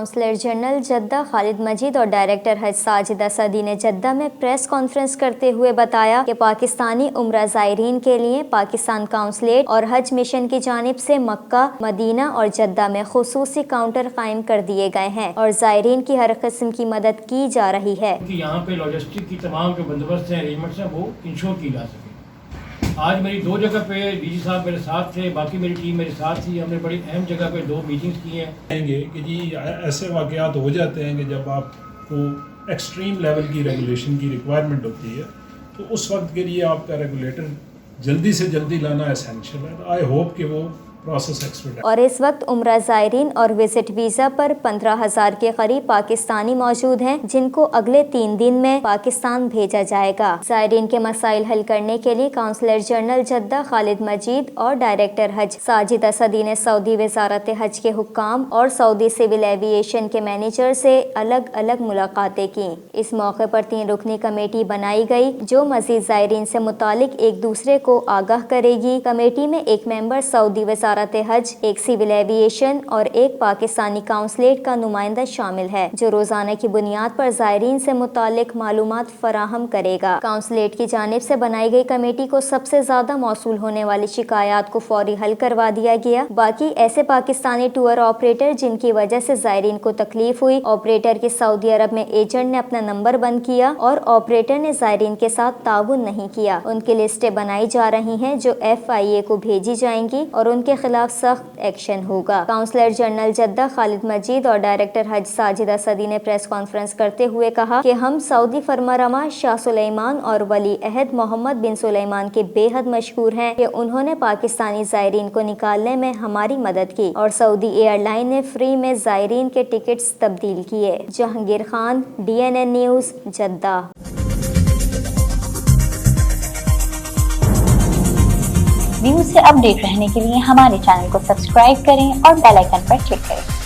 Counsellor general Jeddah Khalid मजीद और director हज साजिदा सदी ने जद्दा में प्रेस कॉन्फ्रेंस करते हुए बताया कि पाकिस्तानी उम्रा ज़ायरीन के लिए पाकिस्तान काउंसलेट और हज मिशन की जानिब से मक्का, मदीना और जद्दा में खुसूसी काउंटर कायम कर दिए गए हैं और ज़ायरीन की हर किस्म की मदद की जा रही है। यहाँ पे लॉजिस्टिक की तमाम जो बंदोबस्त हैं, अरेंजमेंट्स हैं, वो इंश्योर की जा सके। आज मेरी 2 जगह पे डीजी साहब मेरे साथ थे, बाकी मेरी टीम मेरे साथ थी। हमने बड़ी अहम जगह पे 2 मीटिंग्स की हैं। कहेंगे कि जी ऐसे वाक़यात हो जाते हैं कि जब आपको एक्सट्रीम लेवल की रेगुलेशन की रिक्वायरमेंट होती है तो उस वक्त के लिए आपका रेगुलेटर जल्दी से जल्दी लाना एसेंशियल है। आई होप कि वो प्रोसेस एक्सपर्ट। और इस वक्त उम्रा ज़ायरीन और विजिट वीज़ा पर 15,000 के करीब पाकिस्तानी मौजूद हैं, जिनको अगले 3 दिन में पाकिस्तान भेजा जाएगा। ज़ायरीन के मसाइल हल करने के लिए काउंसलर जनरल जद्दा खालिद मजीद और डायरेक्टर हज साजिदा सदी ने सऊदी वज़ारत हज के हुक्काम और सऊदी सिविल एविएशन के मैनेजर से अलग अलग मुलाकातें की। इस मौके पर 3 रुकनी कमेटी बनाई गई जो मज़ीद ज़ायरीन से मुतालिक एक दूसरे को आगाह करेगी। कमेटी में एक मेंबर सऊदी वज़ारत हज, एक सिविल एविएशन और एक पाकिस्तानी काउंसलेट का नुमाइंदा शामिल है, जो रोजाना की बुनियाद पर ज़ायरीन से मुतालिक मालूमात फराहम करेगा। काउंसलेट की जानिब से बनाई गई कमेटी को सबसे ज्यादा मौसूल होने वाली शिकायत को फौरी हल करवा दिया गया। बाकी ऐसे पाकिस्तानी टूर ऑपरेटर जिनकी वजह से ज़ायरीन को तकलीफ हुई, ऑपरेटर के सऊदी अरब में एजेंट ने अपना नंबर बंद किया और ऑपरेटर ने ज़ायरीन के साथ ताउन नहीं किया, उनकी लिस्टें बनाई जा रही हैं जो FIA को भेजी जाएंगी और उनके खिलाफ सख्त एक्शन होगा। काउंसलर जनरल जद्दा खालिद मजीद और डायरेक्टर हज साजिदा सदी ने प्रेस कॉन्फ्रेंस करते हुए कहा कि हम सऊदी फरमारमा शाह सुलेमान और वली अहद मोहम्मद बिन सुलेमान के बेहद मशहूर हैं कि उन्होंने पाकिस्तानी ज़ायरीन को निकालने में हमारी मदद की और सऊदी एयरलाइन ने फ्री में ज़ायरीन के टिकट्स तब्दील किए। Jahangir Khan, DNN news, Jeddah. News से अपडेट रहने के लिए हमारे चैनल को सब्सक्राइब करें और बेल आइकन पर क्लिक करें।